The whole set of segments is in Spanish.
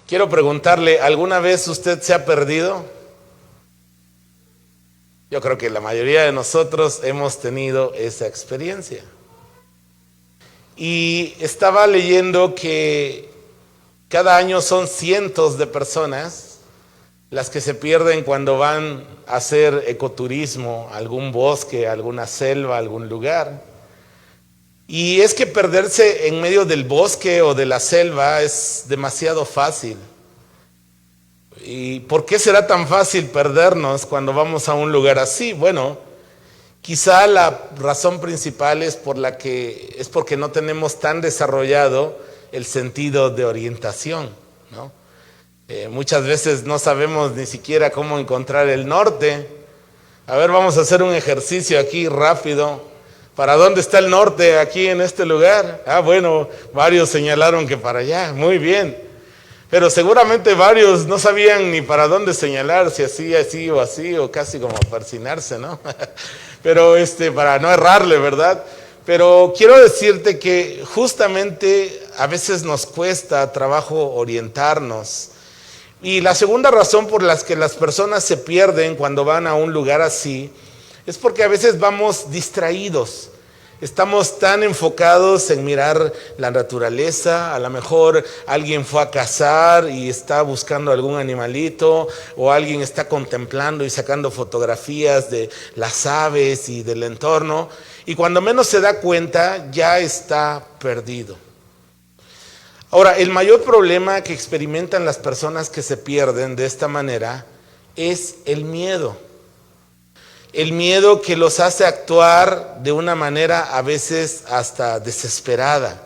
Quiero preguntarle, ¿alguna vez usted se ha perdido? Yo creo que la mayoría de nosotros hemos tenido esa experiencia. Y estaba leyendo que cada año son cientos de personas las que se pierden cuando van a hacer ecoturismo, a algún bosque, a alguna selva, a algún lugar. Y es que perderse en medio del bosque o de la selva es demasiado fácil. ¿Y por qué será tan fácil perdernos cuando vamos a un lugar así? Bueno, quizá la razón principal es porque no tenemos tan desarrollado el sentido de orientación, ¿no? Muchas veces no sabemos ni siquiera cómo encontrar el norte. A ver, vamos a hacer un ejercicio aquí rápido. ¿Para dónde está el norte aquí en este lugar? Bueno, varios señalaron que para allá. Muy bien. Pero seguramente varios no sabían ni para dónde señalar, si así, o casi como persinarse, ¿no? Pero para no errarle, ¿verdad? Pero quiero decirte que justamente a veces nos cuesta trabajo orientarnos. Y la segunda razón por la que las personas se pierden cuando van a un lugar así es porque a veces vamos distraídos. Estamos tan enfocados en mirar la naturaleza, a lo mejor alguien fue a cazar y está buscando algún animalito, o alguien está contemplando y sacando fotografías de las aves y del entorno, y cuando menos se da cuenta ya está perdido. Ahora, el mayor problema que experimentan las personas que se pierden de esta manera es el miedo. El miedo que los hace actuar de una manera a veces hasta desesperada.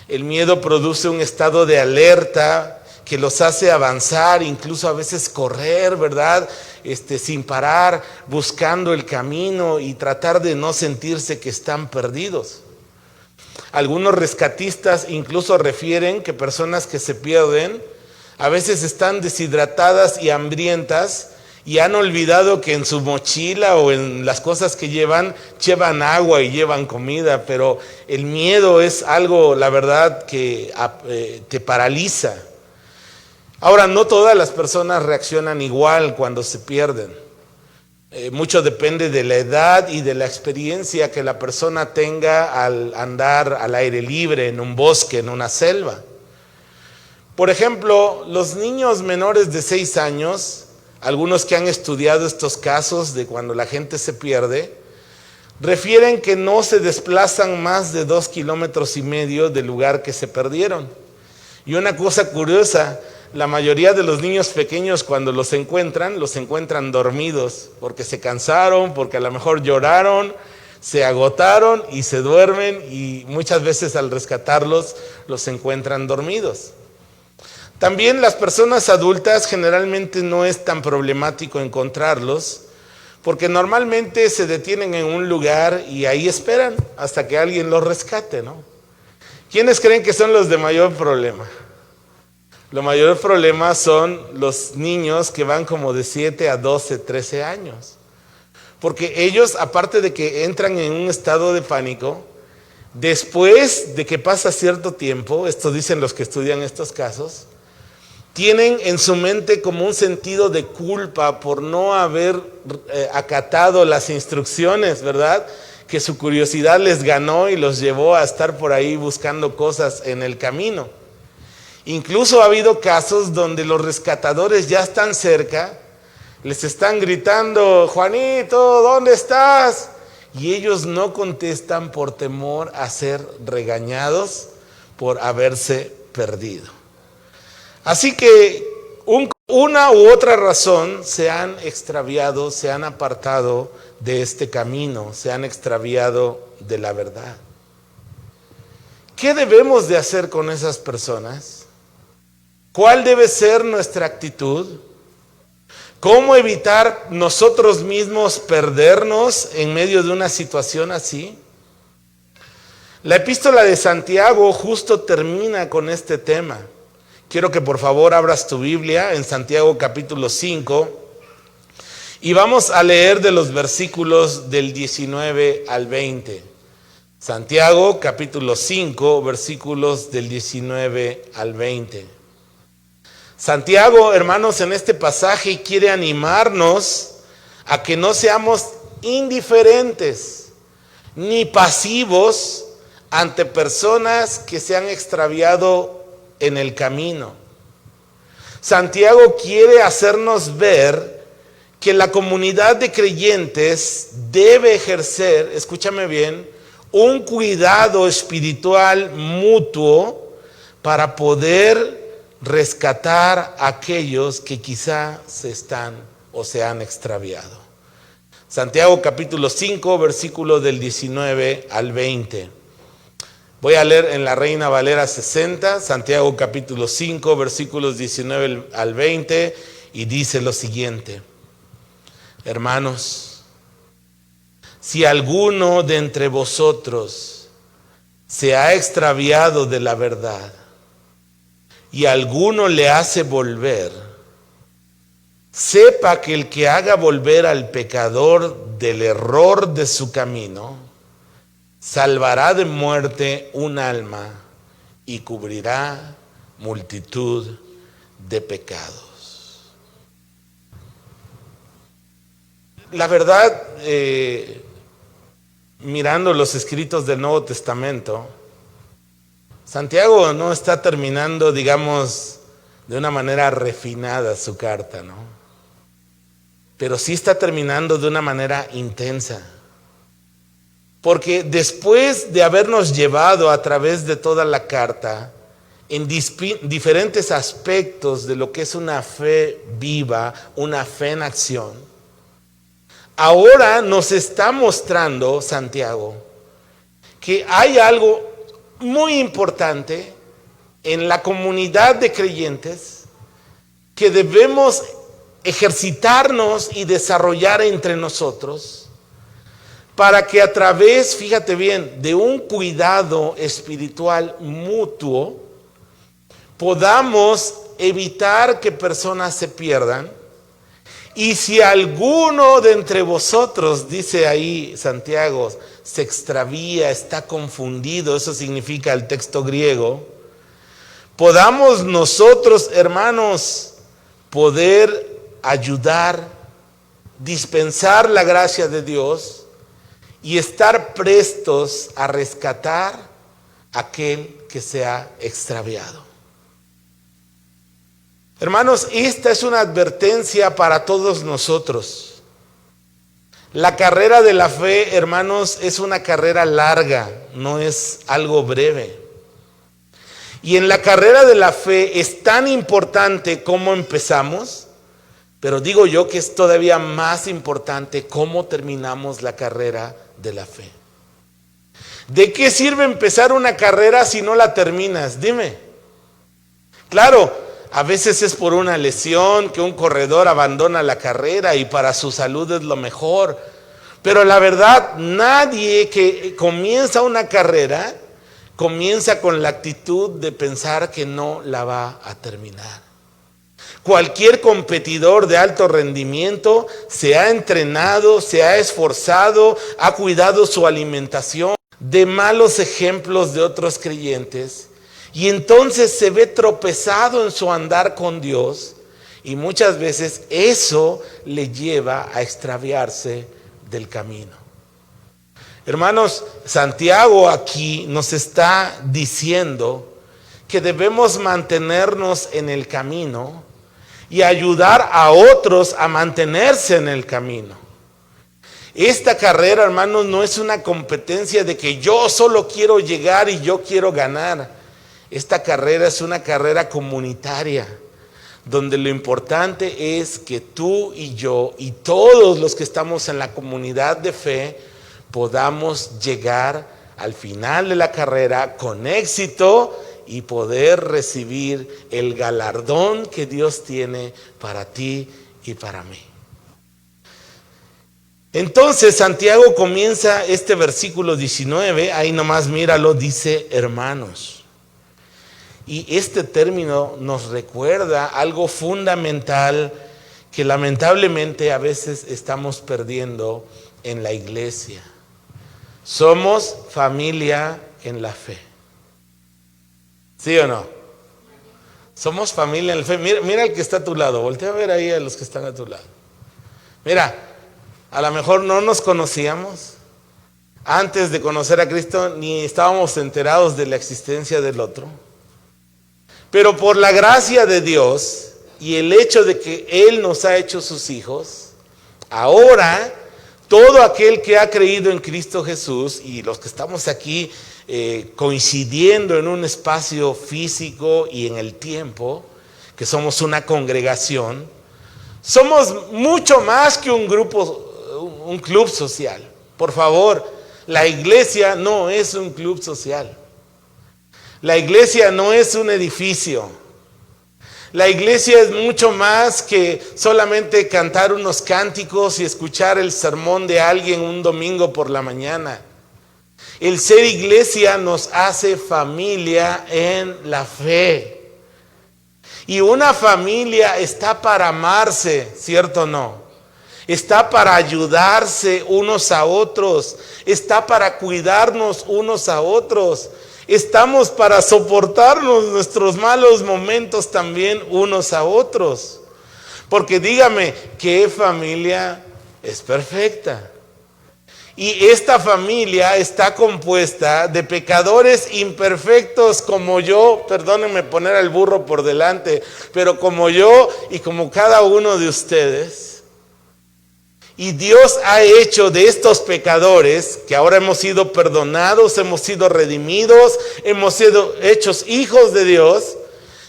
El miedo produce un estado de alerta que los hace avanzar, incluso a veces correr, ¿verdad? Sin parar, buscando el camino y tratar de no sentirse que están perdidos. Algunos rescatistas incluso refieren que personas que se pierden a veces están deshidratadas y hambrientas, y han olvidado que en su mochila o en las cosas que llevan agua y llevan comida, pero el miedo es algo, la verdad, que te paraliza. Ahora, no todas las personas reaccionan igual cuando se pierden. Mucho depende de la edad y de la experiencia que la persona tenga al andar al aire libre, en un bosque, en una selva. Por ejemplo, los niños menores de 6 años, algunos que han estudiado estos casos de cuando la gente se pierde, refieren que no se desplazan más de 2,5 kilómetros del lugar que se perdieron. Y una cosa curiosa, la mayoría de los niños pequeños cuando los encuentran dormidos, porque se cansaron, porque a lo mejor lloraron, se agotaron y se duermen, y muchas veces al rescatarlos los encuentran dormidos. También las personas adultas generalmente no es tan problemático encontrarlos, porque normalmente se detienen en un lugar y ahí esperan hasta que alguien los rescate, ¿no? ¿Quiénes creen que son los de mayor problema? Los mayor problema son los niños que van como de 7 a 12, 13 años. Porque ellos, aparte de que entran en un estado de pánico, después de que pasa cierto tiempo, esto dicen los que estudian estos casos, tienen en su mente como un sentido de culpa por no haber acatado las instrucciones, ¿verdad? Que su curiosidad les ganó y los llevó a estar por ahí buscando cosas en el camino. Incluso ha habido casos donde los rescatadores ya están cerca, les están gritando, Juanito, ¿dónde estás? Y ellos no contestan por temor a ser regañados por haberse perdido. Así que una u otra razón se han extraviado, se han apartado de este camino, se han extraviado de la verdad. ¿Qué debemos de hacer con esas personas? ¿Cuál debe ser nuestra actitud? ¿Cómo evitar nosotros mismos perdernos en medio de una situación así? La epístola de Santiago justo termina con este tema. Quiero que por favor abras tu Biblia en Santiago capítulo 5 y vamos a leer de los versículos del 19 al 20. Santiago capítulo 5, versículos del 19 al 20. Santiago, hermanos, en este pasaje quiere animarnos a que no seamos indiferentes ni pasivos ante personas que se han extraviado en el camino. Santiago quiere hacernos ver que la comunidad de creyentes debe ejercer, escúchame bien, un cuidado espiritual mutuo para poder rescatar a aquellos que quizá se están o se han extraviado. Santiago capítulo 5, versículo del 19 al 20. Voy a leer en la Reina Valera 60, Santiago capítulo 5, versículos 19 al 20, y dice lo siguiente: hermanos, si alguno de entre vosotros se ha extraviado de la verdad y alguno le hace volver, sepa que el que haga volver al pecador del error de su camino, salvará de muerte un alma y cubrirá multitud de pecados. La verdad, mirando los escritos del Nuevo Testamento, Santiago no está terminando, digamos, de una manera refinada su carta, ¿no? Pero sí está terminando de una manera intensa. Porque después de habernos llevado a través de toda la carta en diferentes aspectos de lo que es una fe viva, una fe en acción, ahora nos está mostrando Santiago que hay algo muy importante en la comunidad de creyentes que debemos ejercitarnos y desarrollar entre nosotros para que a través, fíjate bien, de un cuidado espiritual mutuo podamos evitar que personas se pierdan. Y si alguno de entre vosotros, dice ahí Santiago, se extravía, está confundido, eso significa el texto griego, podamos nosotros, hermanos, poder ayudar, dispensar la gracia de Dios y estar prestos a rescatar a aquel que se ha extraviado. Hermanos, esta es una advertencia para todos nosotros. La carrera de la fe, hermanos, es una carrera larga, no es algo breve. Y en la carrera de la fe es tan importante cómo empezamos, pero digo yo que es todavía más importante cómo terminamos la carrera de la fe. ¿De qué sirve empezar una carrera si no la terminas? Dime. Claro, a veces es por una lesión que un corredor abandona la carrera y para su salud es lo mejor. Pero la verdad, nadie que comienza una carrera comienza con la actitud de pensar que no la va a terminar. Cualquier competidor de alto rendimiento se ha entrenado, se ha esforzado, ha cuidado su alimentación de malos ejemplos de otros creyentes. Y entonces se ve tropezado en su andar con Dios y muchas veces eso le lleva a extraviarse del camino. Hermanos, Santiago aquí nos está diciendo que debemos mantenernos en el camino y ayudar a otros a mantenerse en el camino. Esta carrera, hermanos, no es una competencia de que yo solo quiero llegar y yo quiero ganar. Esta carrera es una carrera comunitaria, donde lo importante es que tú y yo y todos los que estamos en la comunidad de fe podamos llegar al final de la carrera con éxito y poder recibir el galardón que Dios tiene para ti y para mí. Entonces Santiago comienza este versículo 19, ahí nomás míralo, dice hermanos. Y este término nos recuerda algo fundamental que lamentablemente a veces estamos perdiendo en la iglesia. Somos familia en la fe. ¿Sí o no? Somos familia en la fe. Mira el que está a tu lado. Voltea a ver ahí a los que están a tu lado. Mira, a lo mejor no nos conocíamos. Antes de conocer a Cristo ni estábamos enterados de la existencia del otro. Pero por la gracia de Dios y el hecho de que Él nos ha hecho sus hijos, ahora todo aquel que ha creído en Cristo Jesús y los que estamos aquí coincidiendo en un espacio físico y en el tiempo, que somos una congregación, somos mucho más que un grupo, un club social. Por favor, la iglesia no es un club social. La iglesia no es un edificio. La iglesia es mucho más que solamente cantar unos cánticos y escuchar el sermón de alguien un domingo por la mañana. El ser iglesia nos hace familia en la fe. Y una familia está para amarse, ¿cierto o no? Está para ayudarse unos a otros. Está para cuidarnos unos a otros. Estamos para soportarnos nuestros malos momentos también unos a otros. Porque dígame, ¿qué familia es perfecta? Y esta familia está compuesta de pecadores imperfectos como yo, perdónenme poner al burro por delante, pero como yo y como cada uno de ustedes. Y Dios ha hecho de estos pecadores, que ahora hemos sido perdonados, hemos sido redimidos, hemos sido hechos hijos de Dios,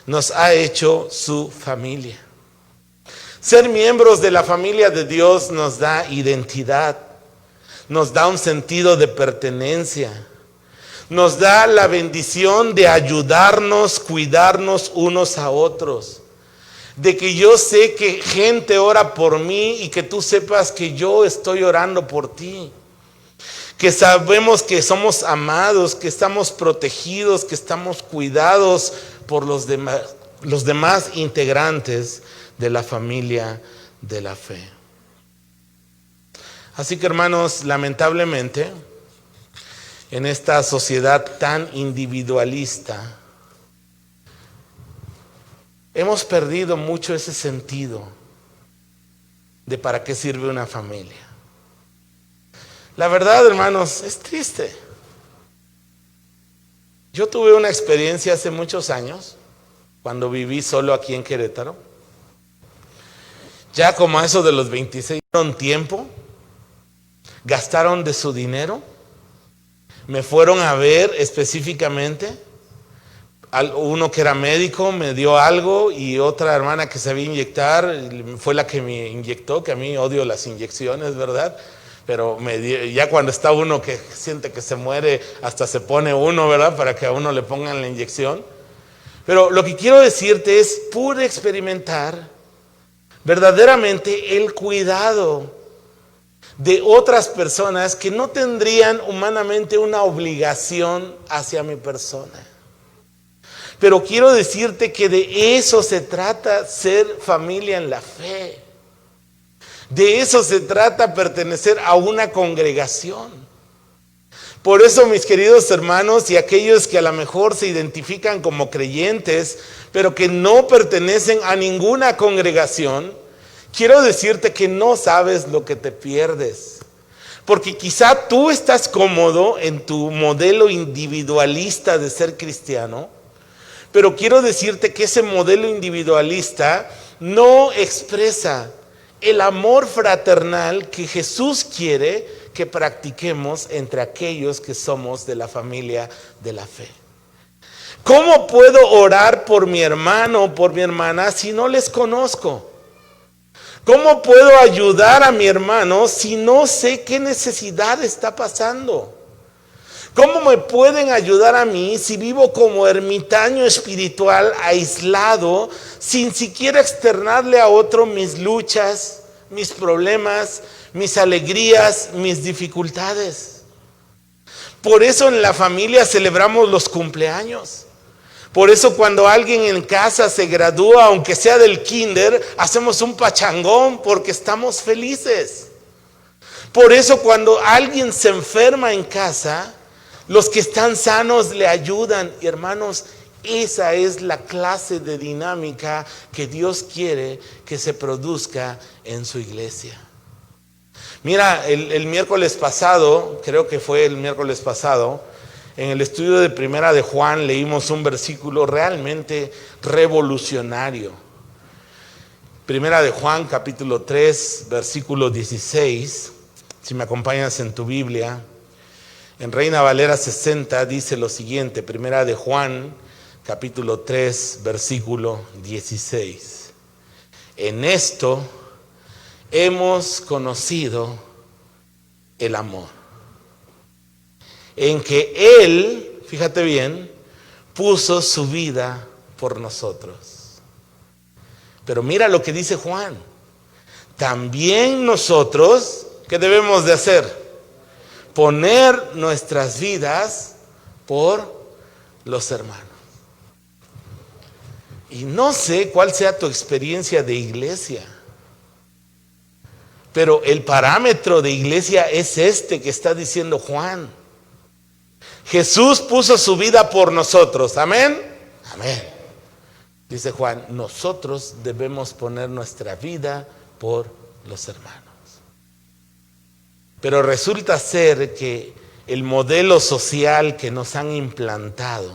nos ha hecho su familia. Ser miembros de la familia de Dios nos da identidad, nos da un sentido de pertenencia, nos da la bendición de ayudarnos, cuidarnos unos a otros. De que yo sé que gente ora por mí y que tú sepas que yo estoy orando por ti. Que sabemos que somos amados, que estamos protegidos, que estamos cuidados por los demás integrantes de la familia de la fe. Así que hermanos, lamentablemente, en esta sociedad tan individualista, hemos perdido mucho ese sentido de para qué sirve una familia. La verdad, hermanos, es triste. Yo tuve una experiencia hace muchos años, cuando viví solo aquí en Querétaro. Ya como a eso de los 26, dieron tiempo, gastaron de su dinero, me fueron a ver específicamente. Uno que era médico me dio algo y otra hermana que sabía inyectar fue la que me inyectó, que a mí odio las inyecciones, ¿verdad? Pero ya cuando está uno que siente que se muere, hasta se pone uno, ¿verdad? Para que a uno le pongan la inyección. Pero lo que quiero decirte es, pude experimentar verdaderamente el cuidado de otras personas que no tendrían humanamente una obligación hacia mi persona. Pero quiero decirte que de eso se trata ser familia en la fe. De eso se trata pertenecer a una congregación. Por eso, mis queridos hermanos y aquellos que a lo mejor se identifican como creyentes, pero que no pertenecen a ninguna congregación, quiero decirte que no sabes lo que te pierdes. Porque quizá tú estás cómodo en tu modelo individualista de ser cristiano, pero quiero decirte que ese modelo individualista no expresa el amor fraternal que Jesús quiere que practiquemos entre aquellos que somos de la familia de la fe. ¿Cómo puedo orar por mi hermano o por mi hermana si no les conozco? ¿Cómo puedo ayudar a mi hermano si no sé qué necesidad está pasando? ¿Cómo me pueden ayudar a mí si vivo como ermitaño espiritual, aislado, sin siquiera externarle a otro mis luchas, mis problemas, mis alegrías, mis dificultades? Por eso en la familia celebramos los cumpleaños. Por eso cuando alguien en casa se gradúa, aunque sea del kinder, hacemos un pachangón porque estamos felices. Por eso cuando alguien se enferma en casa, los que están sanos le ayudan. Y hermanos, Esa es la clase de dinámica que Dios quiere que se produzca en su iglesia. Mira, el miércoles pasado, creo que fue el miércoles pasado, en el estudio de Primera de Juan leímos un versículo realmente revolucionario. Primera de Juan, capítulo 3, versículo 16. Si me acompañas en tu Biblia, en Reina Valera 60 dice lo siguiente, Primera de Juan, capítulo 3, versículo 16. En esto hemos conocido el amor, en que Él, fíjate bien, puso su vida por nosotros. Pero mira lo que dice Juan. También nosotros, ¿qué debemos de hacer? Poner nuestras vidas por los hermanos. Y no sé cuál sea tu experiencia de iglesia, pero el parámetro de iglesia es este que está diciendo Juan. Jesús puso su vida por nosotros. Amén. Amén. Dice Juan, nosotros debemos poner nuestra vida por los hermanos. Pero resulta ser que el modelo social que nos han implantado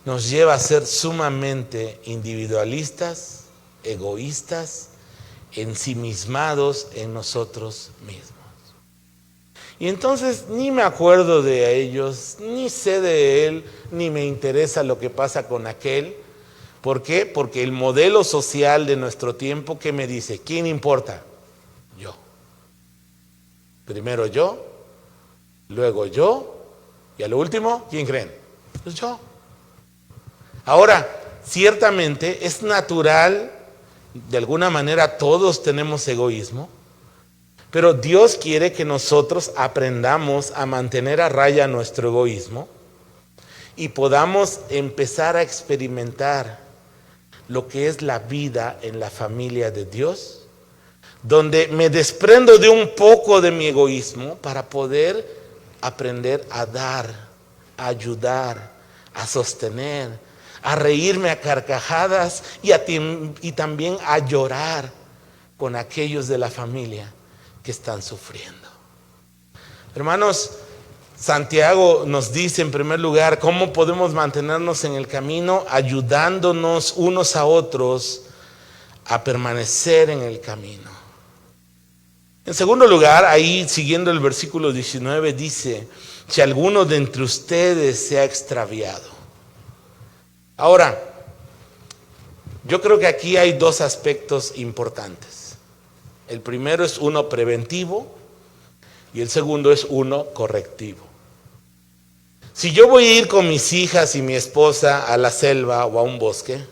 nos lleva a ser sumamente individualistas, egoístas, ensimismados en nosotros mismos. Y entonces ni me acuerdo de ellos, ni sé de él, ni me interesa lo que pasa con aquel. ¿Por qué? Porque el modelo social de nuestro tiempo, ¿qué me dice? ¿Quién importa? Yo. Primero yo, luego yo, y a lo último, ¿quién creen? Pues yo. Ahora, ciertamente es natural, de alguna manera todos tenemos egoísmo, pero Dios quiere que nosotros aprendamos a mantener a raya nuestro egoísmo y podamos empezar a experimentar lo que es la vida en la familia de Dios, donde me desprendo de un poco de mi egoísmo para poder aprender a dar, a ayudar, a sostener, a reírme a carcajadas y también a llorar con aquellos de la familia que están sufriendo. Hermanos, Santiago nos dice en primer lugar cómo podemos mantenernos en el camino ayudándonos unos a otros a permanecer en el camino. En segundo lugar, ahí siguiendo el versículo 19 dice, si alguno de entre ustedes se ha extraviado. Ahora, yo creo que aquí hay dos aspectos importantes. El primero es uno preventivo y el segundo es uno correctivo. Si yo voy a ir con mis hijas y mi esposa a la selva o a un bosque,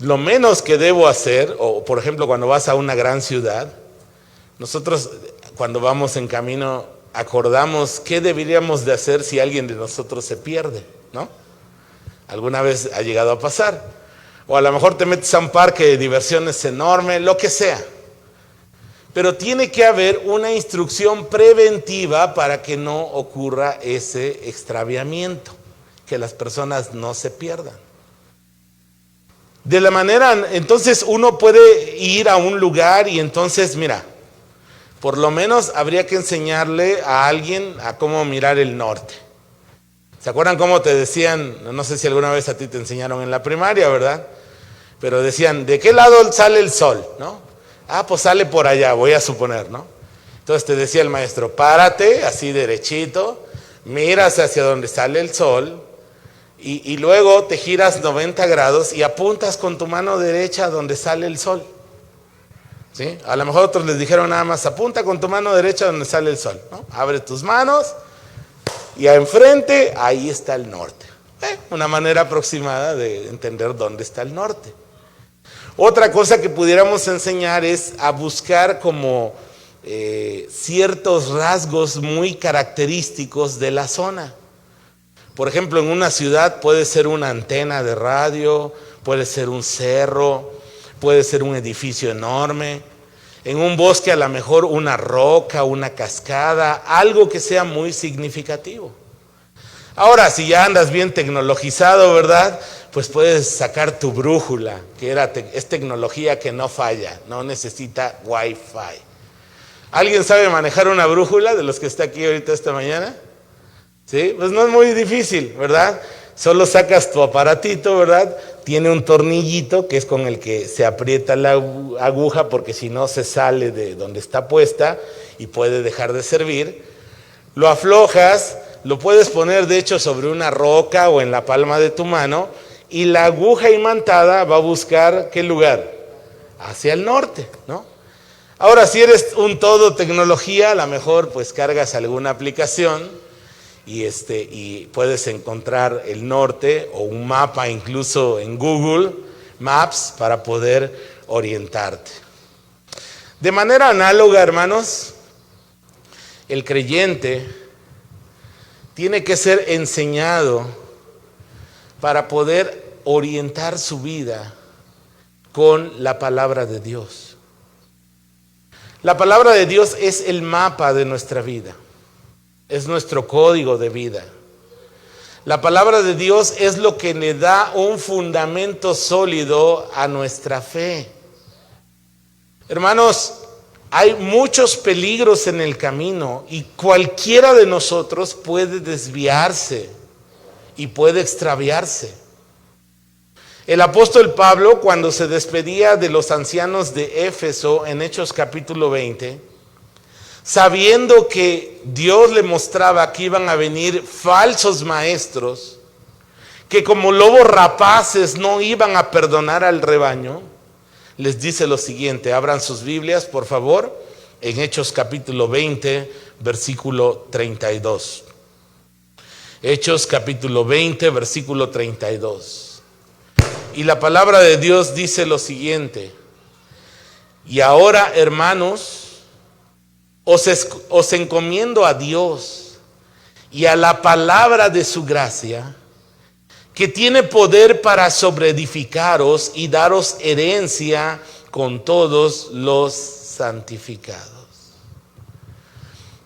lo menos que debo hacer, o por ejemplo cuando vas a una gran ciudad, nosotros cuando vamos en camino acordamos qué deberíamos de hacer si alguien de nosotros se pierde, ¿no? Alguna vez ha llegado a pasar. O a lo mejor te metes a un parque de diversiones enorme, lo que sea. Pero tiene que haber una instrucción preventiva para que no ocurra ese extraviamiento, que las personas no se pierdan. De la manera, entonces uno puede ir a un lugar y entonces, mira, por lo menos habría que enseñarle a alguien a cómo mirar el norte. ¿Se acuerdan cómo te decían? No sé si alguna vez a ti te enseñaron en la primaria, ¿verdad? Pero decían, ¿de qué lado sale el sol? ¿No? Ah, pues sale por allá, voy a suponer, ¿no? Entonces te decía el maestro, párate así derechito, miras hacia donde sale el sol y luego te giras 90 grados y apuntas con tu mano derecha donde sale el sol. ¿Sí? A lo mejor otros les dijeron nada más, apunta con tu mano derecha donde sale el sol, ¿no? Abre tus manos y enfrente, ahí está el norte. Una manera aproximada de entender dónde está el norte. Otra cosa que pudiéramos enseñar es a buscar como ciertos rasgos muy característicos de la zona. Por ejemplo, en una ciudad puede ser una antena de radio, puede ser un cerro, puede ser un edificio enorme. En un bosque a lo mejor una roca, una cascada, algo que sea muy significativo. Ahora, si ya andas bien tecnologizado, ¿verdad? Pues puedes sacar tu brújula, que es tecnología que no falla, no necesita Wi-Fi. ¿Alguien sabe manejar una brújula de los que está aquí ahorita esta mañana? ¿Sí? Pues no es muy difícil, ¿verdad? Solo sacas tu aparatito, ¿verdad? Tiene un tornillito que es con el que se aprieta la aguja, porque si no se sale de donde está puesta y puede dejar de servir. Lo aflojas, lo puedes poner de hecho sobre una roca o en la palma de tu mano, y la aguja imantada va a buscar ¿qué lugar? Hacia el norte, ¿no? Ahora, si eres un todo tecnología, a lo mejor pues cargas alguna aplicación y puedes encontrar el norte o un mapa incluso en Google Maps para poder orientarte. De manera análoga, hermanos, el creyente tiene que ser enseñado para poder orientar su vida con la palabra de Dios. La palabra de Dios es el mapa de nuestra vida, es nuestro código de vida. La palabra de Dios es lo que le da un fundamento sólido a nuestra fe. Hermanos, hay muchos peligros en el camino y cualquiera de nosotros puede desviarse y puede extraviarse. El apóstol Pablo, cuando se despedía de los ancianos de Éfeso en Hechos capítulo 20, sabiendo que Dios le mostraba que iban a venir falsos maestros, que como lobos rapaces no iban a perdonar al rebaño, les dice lo siguiente. Abran sus Biblias, por favor, en Hechos capítulo 20, versículo 32. Hechos capítulo 20, versículo 32. Y la palabra de Dios dice lo siguiente: y ahora, hermanos, os encomiendo a Dios y a la palabra de su gracia, que tiene poder para sobreedificaros y daros herencia con todos los santificados.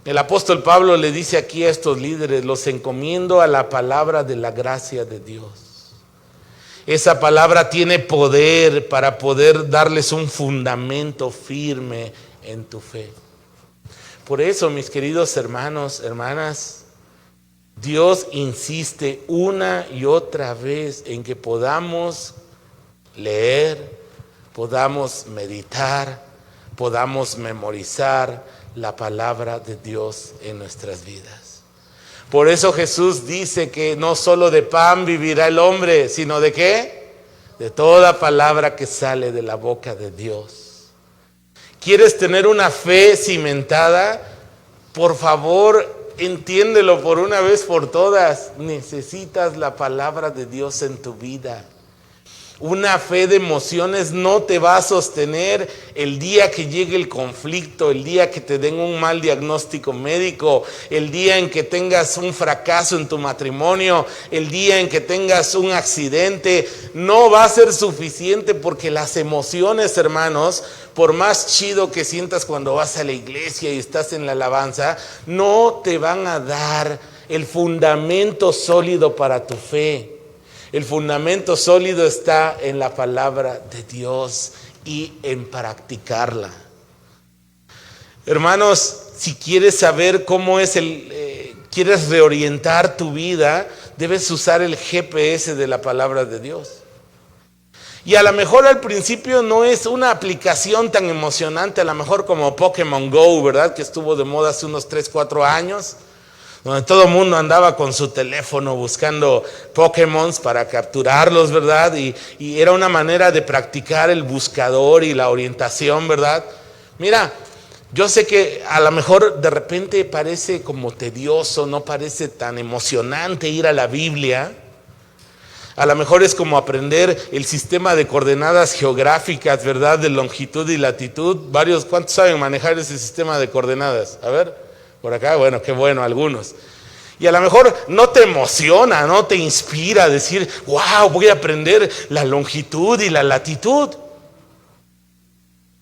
El apóstol Pablo le dice aquí a estos líderes: los encomiendo a la palabra de la gracia de Dios. Esa palabra tiene poder para poder darles un fundamento firme en tu fe. Por eso, mis queridos hermanos, hermanas, Dios insiste una y otra vez en que podamos leer, podamos meditar, podamos memorizar la palabra de Dios en nuestras vidas. Por eso Jesús dice que no solo de pan vivirá el hombre, sino ¿de qué? De toda palabra que sale de la boca de Dios. ¿Quieres tener una fe cimentada? Por favor, entiéndelo por una vez por todas. Necesitas la palabra de Dios en tu vida. Una fe de emociones no te va a sostener el día que llegue el conflicto, el día que te den un mal diagnóstico médico, el día en que tengas un fracaso en tu matrimonio, el día en que tengas un accidente. No va a ser suficiente, porque las emociones, hermanos, por más chido que sientas cuando vas a la iglesia y estás en la alabanza, no te van a dar el fundamento sólido para tu fe. El fundamento sólido está en la palabra de Dios y en practicarla. Hermanos, si quieres saber cómo es quieres reorientar tu vida, debes usar el GPS de la palabra de Dios. Y a lo mejor al principio no es una aplicación tan emocionante, a lo mejor como Pokémon Go, ¿verdad? Que estuvo de moda hace unos 3, 4 años. Donde todo el mundo andaba con su teléfono buscando Pokémon para capturarlos, ¿verdad? Y era una manera de practicar el buscador y la orientación, ¿verdad? Mira, yo sé que a lo mejor de repente parece como tedioso, no parece tan emocionante ir a la Biblia. A lo mejor es como aprender el sistema de coordenadas geográficas, ¿verdad? De longitud y latitud. ¿Cuántos saben manejar ese sistema de coordenadas? A ver. Por acá, bueno, qué bueno, algunos. Y a lo mejor no te emociona, no te inspira a decir, wow, voy a aprender la longitud y la latitud.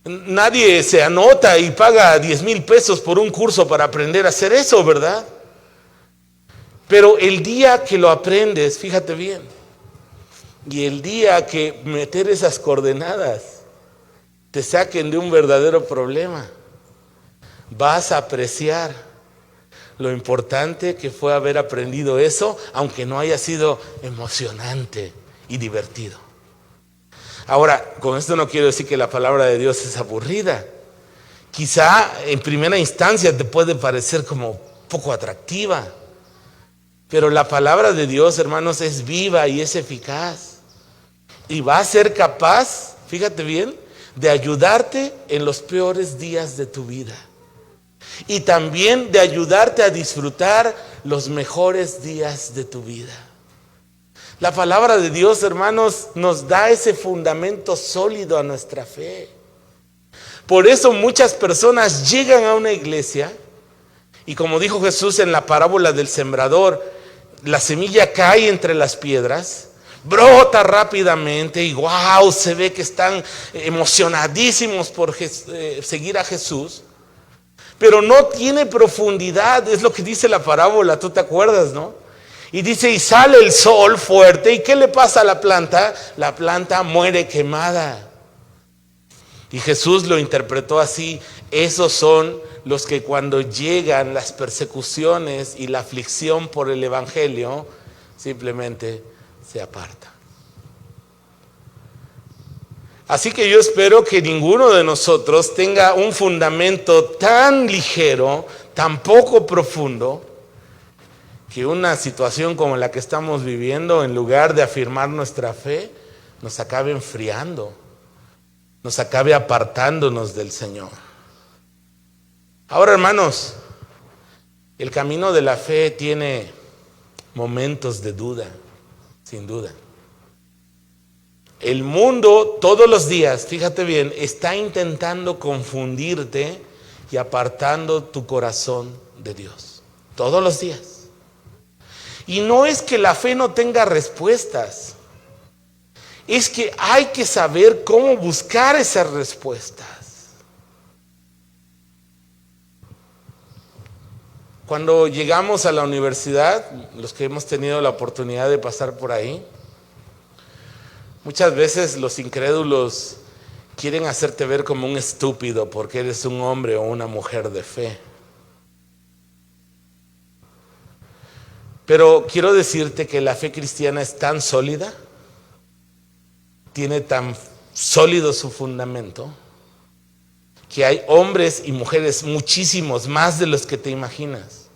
Nadie se anota y paga 10,000 pesos por un curso para aprender a hacer eso, ¿verdad? Pero el día que lo aprendes, fíjate bien, y el día que meter esas coordenadas te saquen de un verdadero problema, vas a apreciar lo importante que fue haber aprendido eso, aunque no haya sido emocionante y divertido. Ahora, con esto no quiero decir que la palabra de Dios es aburrida. Quizá en primera instancia te puede parecer como poco atractiva, pero la palabra de Dios, hermanos, es viva y es eficaz. Y va a ser capaz, fíjate bien, de ayudarte en los peores días de tu vida. Y también de ayudarte a disfrutar los mejores días de tu vida. La palabra de Dios, hermanos, nos da ese fundamento sólido a nuestra fe. Por eso muchas personas llegan a una iglesia y, como dijo Jesús en la parábola del sembrador, la semilla cae entre las piedras, brota rápidamente y wow, se ve que están emocionadísimos por seguir a Jesús. Pero no tiene profundidad, es lo que dice la parábola, tú te acuerdas, ¿no? Y dice, y sale el sol fuerte, ¿y qué le pasa a la planta? La planta muere quemada. Y Jesús lo interpretó así: esos son los que cuando llegan las persecuciones y la aflicción por el evangelio, simplemente se apartan. Así que yo espero que ninguno de nosotros tenga un fundamento tan ligero, tan poco profundo, que una situación como la que estamos viviendo, en lugar de afirmar nuestra fe, nos acabe enfriando, nos acabe apartándonos del Señor. Ahora, hermanos, el camino de la fe tiene momentos de duda, sin duda. El mundo todos los días, fíjate bien, está intentando confundirte y apartando tu corazón de Dios. Todos los días. Y no es que la fe no tenga respuestas, es que hay que saber cómo buscar esas respuestas. Cuando llegamos a la universidad, los que hemos tenido la oportunidad de pasar por ahí, muchas veces los incrédulos quieren hacerte ver como un estúpido porque eres un hombre o una mujer de fe. Pero quiero decirte que la fe cristiana es tan sólida, tiene tan sólido su fundamento, que hay hombres y mujeres, muchísimos, más de los que te imaginas,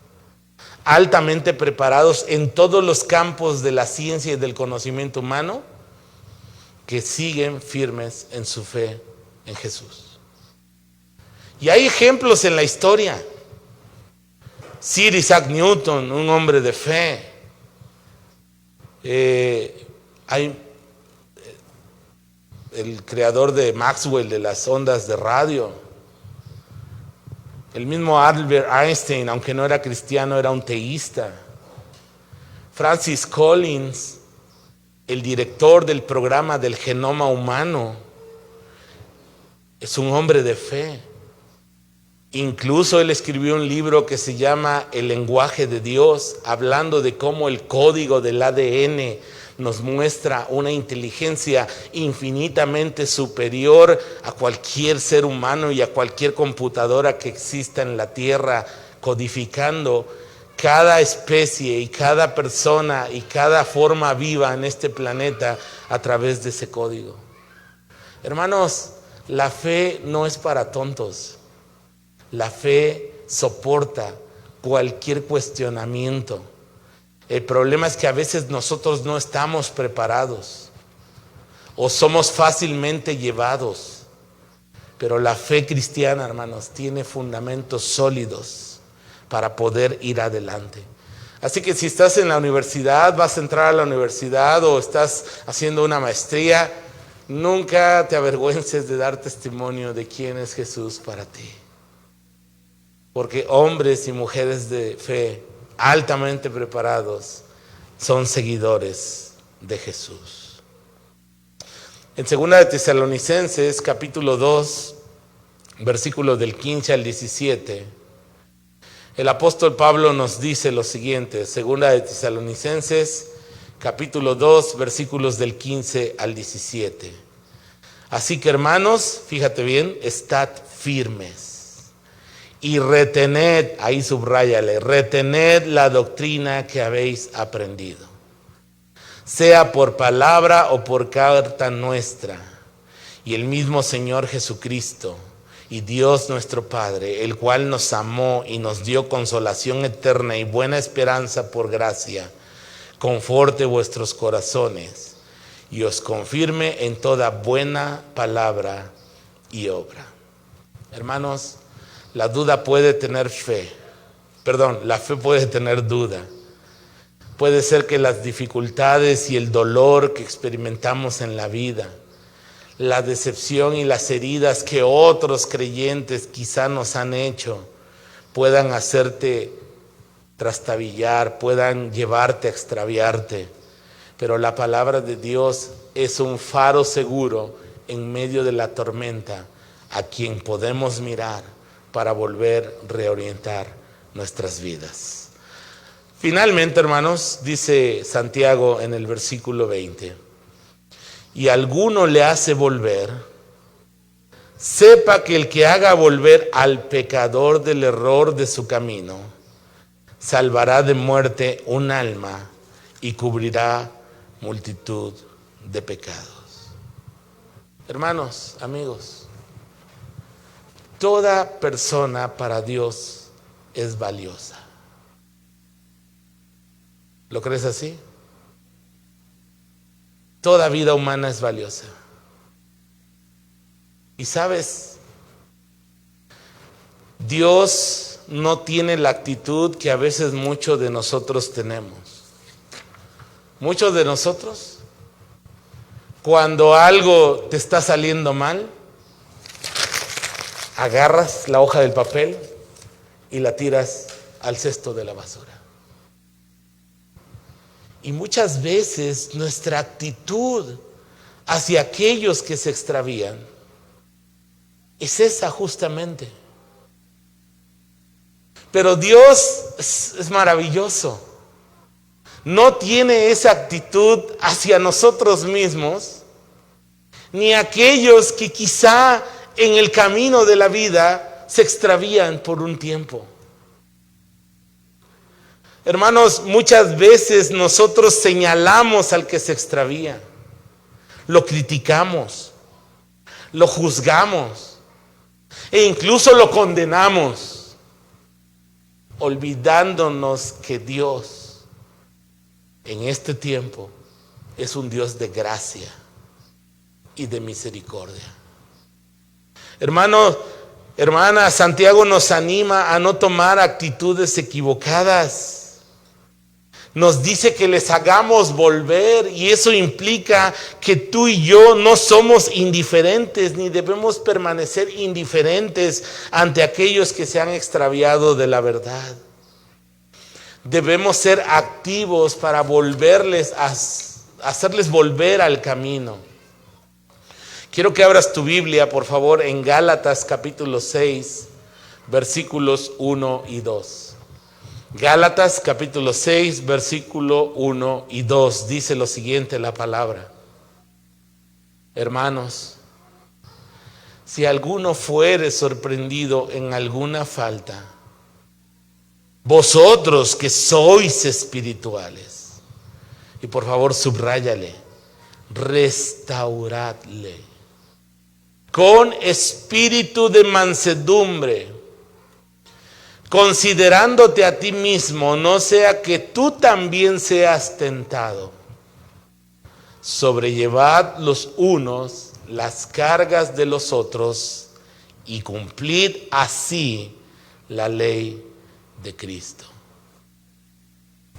altamente preparados en todos los campos de la ciencia y del conocimiento humano, que siguen firmes en su fe en Jesús. Y hay ejemplos en la historia. Sir Isaac Newton, un hombre de fe. Hay el creador de Maxwell, de las ondas de radio. El mismo Albert Einstein, aunque no era cristiano, era un teísta. Francis Collins, el director del programa del genoma humano, es un hombre de fe. Incluso él escribió un libro que se llama El lenguaje de Dios, hablando de cómo el código del ADN nos muestra una inteligencia infinitamente superior a cualquier ser humano y a cualquier computadora que exista en la tierra, codificando cada especie y cada persona y cada forma viva en este planeta a través de ese código. Hermanos, la fe no es para tontos. La fe soporta cualquier cuestionamiento. El problema es que a veces nosotros no estamos preparados o somos fácilmente llevados. Pero la fe cristiana, hermanos, tiene fundamentos sólidos para poder ir adelante. Así que si estás en la universidad, vas a entrar a la universidad o estás haciendo una maestría, nunca te avergüences de dar testimonio de quién es Jesús para ti. Porque hombres y mujeres de fe altamente preparados son seguidores de Jesús. En 2 de Tesalonicenses, capítulo 2, versículos del 15 al 17, El apóstol Pablo nos dice lo siguiente, segunda de Tesalonicenses, capítulo 2, versículos del 15 al 17. Así que hermanos, fíjate bien, estad firmes y retened, ahí subráyale, retened la doctrina que habéis aprendido, sea por palabra o por carta nuestra, y el mismo Señor Jesucristo y Dios nuestro Padre, el cual nos amó y nos dio consolación eterna y buena esperanza por gracia, conforte vuestros corazones y os confirme en toda buena palabra y obra. Hermanos, la duda puede tener fe. La fe puede tener duda. Puede ser que las dificultades y el dolor que experimentamos en la vida, la decepción y las heridas que otros creyentes quizá nos han hecho, puedan hacerte trastabillar, puedan llevarte a extraviarte. Pero la palabra de Dios es un faro seguro en medio de la tormenta, a quien podemos mirar para volver a reorientar nuestras vidas. Finalmente, hermanos, dice Santiago en el versículo 20, y alguno le hace volver, sepa que el que haga volver al pecador del error de su camino, salvará de muerte un alma y cubrirá multitud de pecados. Hermanos, amigos, toda persona para Dios es valiosa. ¿Lo crees así? Toda vida humana es valiosa. Y sabes, Dios no tiene la actitud que a veces muchos de nosotros tenemos. Muchos de nosotros, cuando algo te está saliendo mal, agarras la hoja del papel y la tiras al cesto de la basura. Y muchas veces nuestra actitud hacia aquellos que se extravían es esa justamente. Pero Dios es maravilloso. No tiene esa actitud hacia nosotros mismos, ni aquellos que quizá en el camino de la vida se extravían por un tiempo. Hermanos, muchas veces nosotros señalamos al que se extravía, lo criticamos, lo juzgamos e incluso lo condenamos, olvidándonos que Dios en este tiempo es un Dios de gracia y de misericordia. Hermanos, hermanas, Santiago nos anima a no tomar actitudes equivocadas. Nos dice que les hagamos volver, y eso implica que tú y yo no somos indiferentes, ni debemos permanecer indiferentes ante aquellos que se han extraviado de la verdad. Debemos ser activos para hacerles volver al camino. Quiero que abras tu Biblia, por favor, en Gálatas capítulo 6, versículos 1 y 2. Gálatas capítulo 6, versículo 1 y 2. Dice lo siguiente la palabra: hermanos, si alguno fuere sorprendido en alguna falta, vosotros que sois espirituales, y por favor subráyale, restauradle con espíritu de mansedumbre, considerándote a ti mismo, no sea que tú también seas tentado. Sobrellevad los unos las cargas de los otros y cumplid así la ley de Cristo.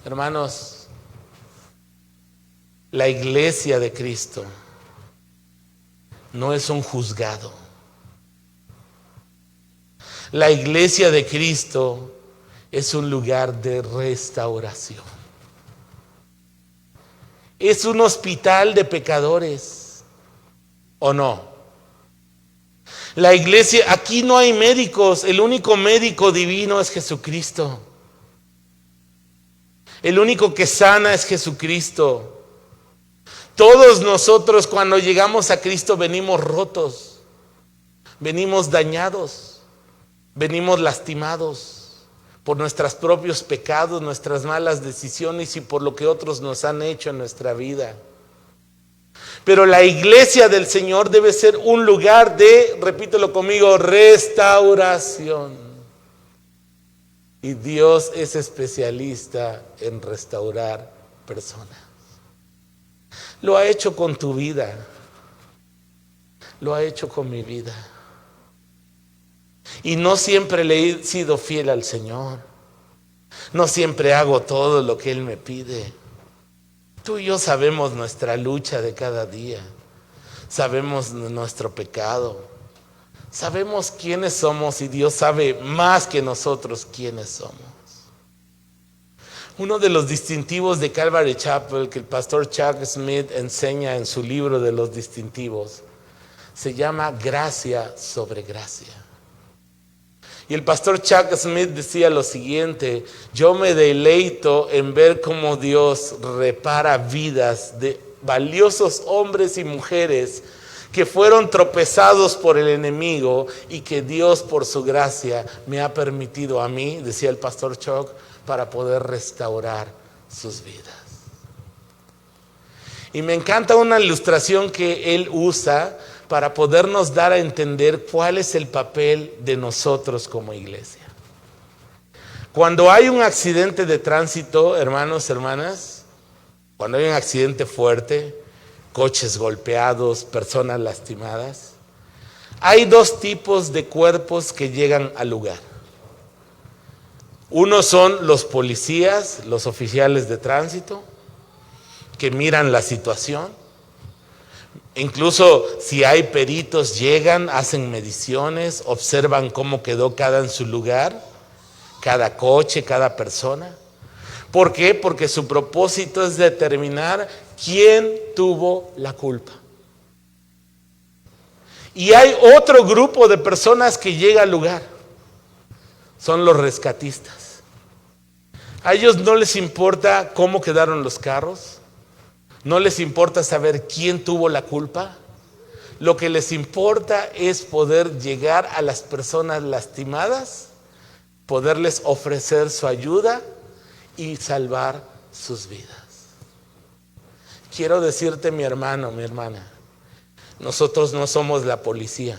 Hermanos, la iglesia de Cristo no es un juzgado. La iglesia de Cristo es un lugar de restauración. Es un hospital de pecadores, ¿o no? La iglesia, aquí no hay médicos, el único médico divino es Jesucristo. El único que sana es Jesucristo. Todos nosotros cuando llegamos a Cristo venimos rotos, venimos dañados, venimos lastimados por nuestros propios pecados, nuestras malas decisiones y por lo que otros nos han hecho en nuestra vida. Pero la iglesia del Señor debe ser un lugar de, repítelo conmigo, restauración. Y Dios es especialista en restaurar personas. Lo ha hecho con tu vida. Lo ha hecho con mi vida. Y no siempre le he sido fiel al Señor. No siempre hago todo lo que Él me pide. Tú y yo sabemos nuestra lucha de cada día. Sabemos nuestro pecado. Sabemos quiénes somos y Dios sabe más que nosotros quiénes somos. Uno de los distintivos de Calvary Chapel que el pastor Chuck Smith enseña en su libro de los distintivos se llama gracia sobre gracia. Y el pastor Chuck Smith decía lo siguiente: yo me deleito en ver cómo Dios repara vidas de valiosos hombres y mujeres que fueron tropezados por el enemigo y que Dios por su gracia me ha permitido a mí, decía el pastor Chuck, para poder restaurar sus vidas. Y me encanta una ilustración que él usa para podernos dar a entender cuál es el papel de nosotros como iglesia. Cuando hay un accidente de tránsito, hermanos, hermanas, cuando hay un accidente fuerte, coches golpeados, personas lastimadas, hay dos tipos de cuerpos que llegan al lugar. Uno son los policías, los oficiales de tránsito, que miran la situación. Incluso si hay peritos, llegan, hacen mediciones, observan cómo quedó cada en su lugar, cada coche, cada persona. ¿Por qué? Porque su propósito es determinar quién tuvo la culpa. Y hay otro grupo de personas que llega al lugar. Son los rescatistas. A ellos no les importa cómo quedaron los carros. No les importa saber quién tuvo la culpa. Lo que les importa es poder llegar a las personas lastimadas, poderles ofrecer su ayuda y salvar sus vidas. Quiero decirte, mi hermano, mi hermana, nosotros no somos la policía.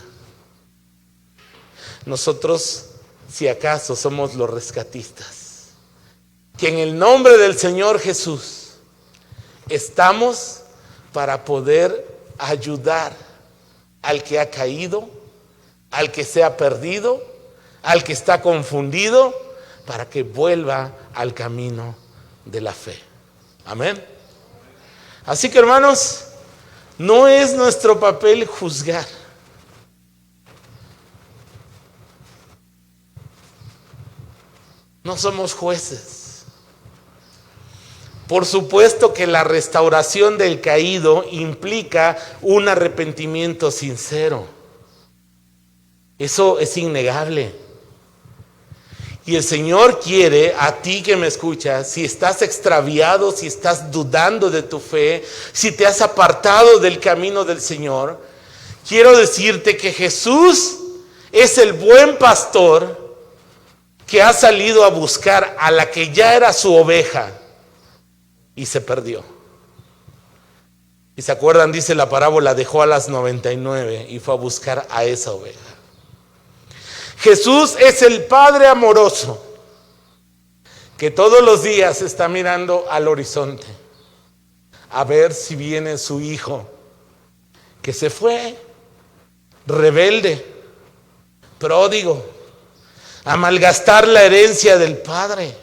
Nosotros, si acaso, somos los rescatistas. Que en el nombre del Señor Jesús estamos para poder ayudar al que ha caído, al que se ha perdido, al que está confundido, para que vuelva al camino de la fe. Amén. Así que, hermanos, no es nuestro papel juzgar. No somos jueces. Por supuesto que la restauración del caído implica un arrepentimiento sincero. Eso es innegable. Y el Señor quiere a ti que me escuchas, si estás extraviado, si estás dudando de tu fe, si te has apartado del camino del Señor, quiero decirte que Jesús es el buen pastor que ha salido a buscar a la que ya era su oveja y se perdió. Y se acuerdan, dice la parábola, dejó a las 99 y fue a buscar a esa oveja. Jesús es el Padre amoroso que todos los días está mirando al horizonte a ver si viene su hijo que se fue rebelde, pródigo, a malgastar la herencia del Padre,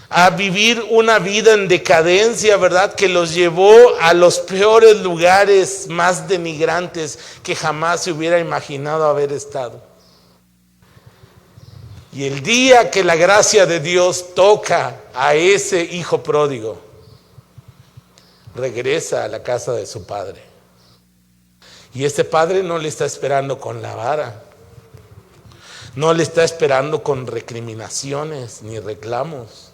a vivir una vida en decadencia, ¿verdad? Que los llevó a los peores lugares más denigrantes que jamás se hubiera imaginado haber estado. Y el día que la gracia de Dios toca a ese hijo pródigo, regresa a la casa de su padre. Y ese padre no le está esperando con la vara, no le está esperando con recriminaciones ni reclamos.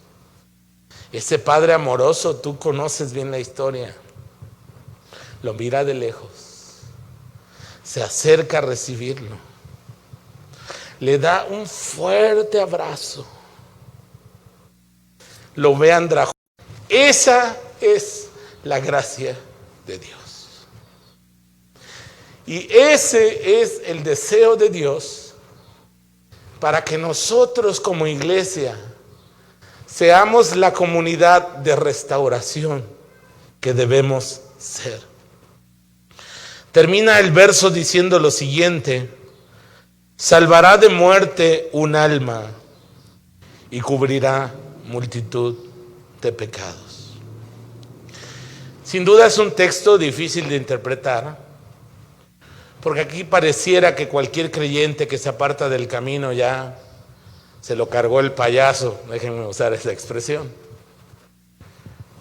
Ese padre amoroso, tú conoces bien la historia, lo mira de lejos, se acerca a recibirlo, le da un fuerte abrazo, lo ve andrajoso. Esa es la gracia de Dios. Y ese es el deseo de Dios para que nosotros como iglesia seamos la comunidad de restauración que debemos ser. Termina el verso diciendo lo siguiente: salvará de muerte un alma y cubrirá multitud de pecados. Sin duda es un texto difícil de interpretar, porque aquí pareciera que cualquier creyente que se aparta del camino ya se lo cargó el payaso, déjenme usar esa expresión.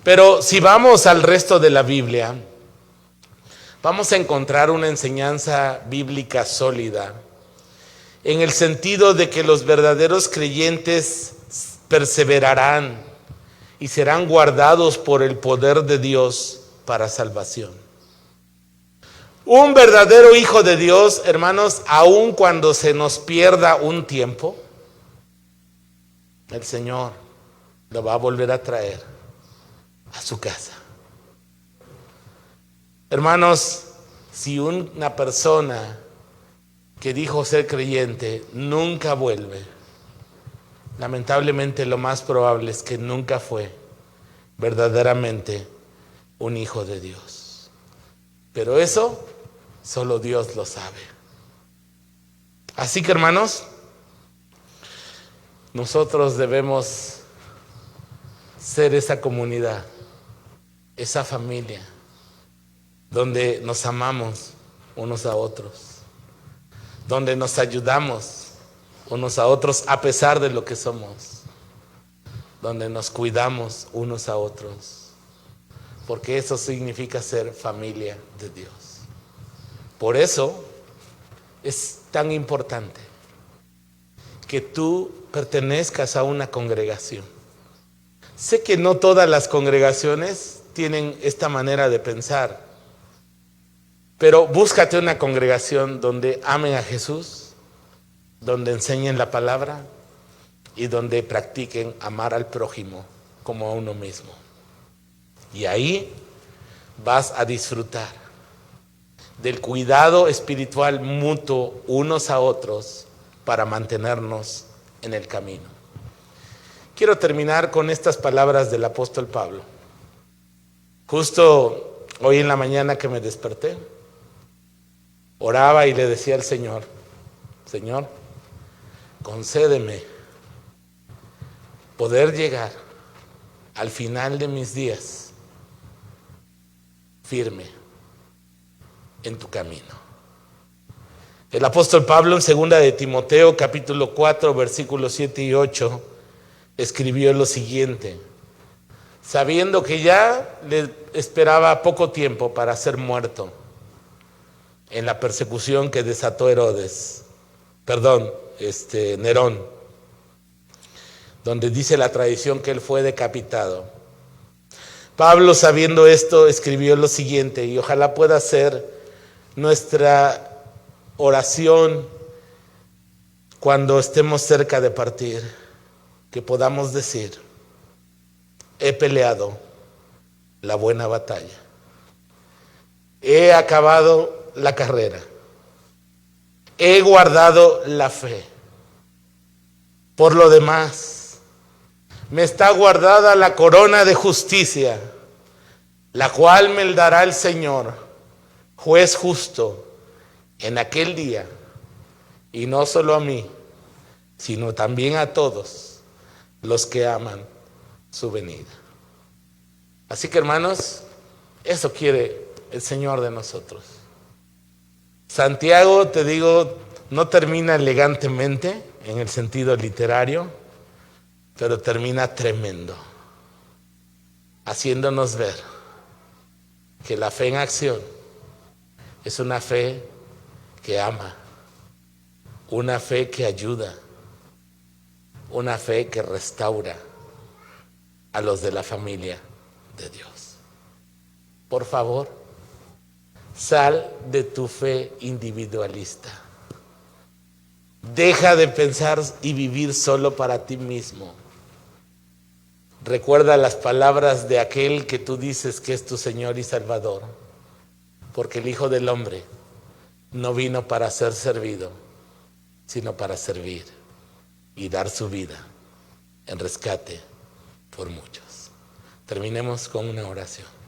Pero si vamos al resto de la Biblia, vamos a encontrar una enseñanza bíblica sólida, en el sentido de que los verdaderos creyentes perseverarán y serán guardados por el poder de Dios para salvación. Un verdadero hijo de Dios, hermanos, aun cuando se nos pierda un tiempo, el Señor lo va a volver a traer a su casa. Hermanos, si una persona que dijo ser creyente nunca vuelve, lamentablemente lo más probable es que nunca fue verdaderamente un hijo de Dios. Pero eso solo Dios lo sabe. Así que, hermanos, nosotros debemos ser esa comunidad, esa familia, donde nos amamos unos a otros, donde nos ayudamos unos a otros a pesar de lo que somos, donde nos cuidamos unos a otros, porque eso significa ser familia de Dios. Por eso es tan importante que tú pertenezcas a una congregación. Sé que no todas las congregaciones tienen esta manera de pensar, pero búscate una congregación donde amen a Jesús, donde enseñen la palabra y donde practiquen amar al prójimo como a uno mismo. Y ahí vas a disfrutar del cuidado espiritual mutuo unos a otros para mantenernos en el camino. Quiero terminar con estas palabras del apóstol Pablo. Justo hoy en la mañana que me desperté, oraba y le decía al Señor: Señor, concédeme poder llegar al final de mis días firme en tu camino. El apóstol Pablo en 2 de Timoteo capítulo 4 versículos 7 y 8 escribió lo siguiente: sabiendo que ya le esperaba poco tiempo para ser muerto en la persecución que desató Nerón, donde dice la tradición que él fue decapitado. Pablo, sabiendo esto, escribió lo siguiente, y ojalá pueda ser nuestra oración cuando estemos cerca de partir, que podamos decir: he peleado la buena batalla, he acabado la carrera, he guardado la fe. Por lo demás, me está guardada la corona de justicia, la cual me dará el Señor, juez justo, en aquel día, y no solo a mí, sino también a todos los que aman su venida. Así que, hermanos, eso quiere el Señor de nosotros. Santiago, te digo, no termina elegantemente en el sentido literario, pero termina tremendo, haciéndonos ver que la fe en acción Es una fe que ama, una fe que ayuda, una fe que restaura a los de la familia de Dios. Por favor, sal de tu fe individualista. Deja de pensar y vivir solo para ti mismo. Recuerda las palabras de aquel que tú dices que es tu Señor y Salvador, porque el Hijo del Hombre no vino para ser servido, sino para servir y dar su vida en rescate por muchos. Terminemos con una oración.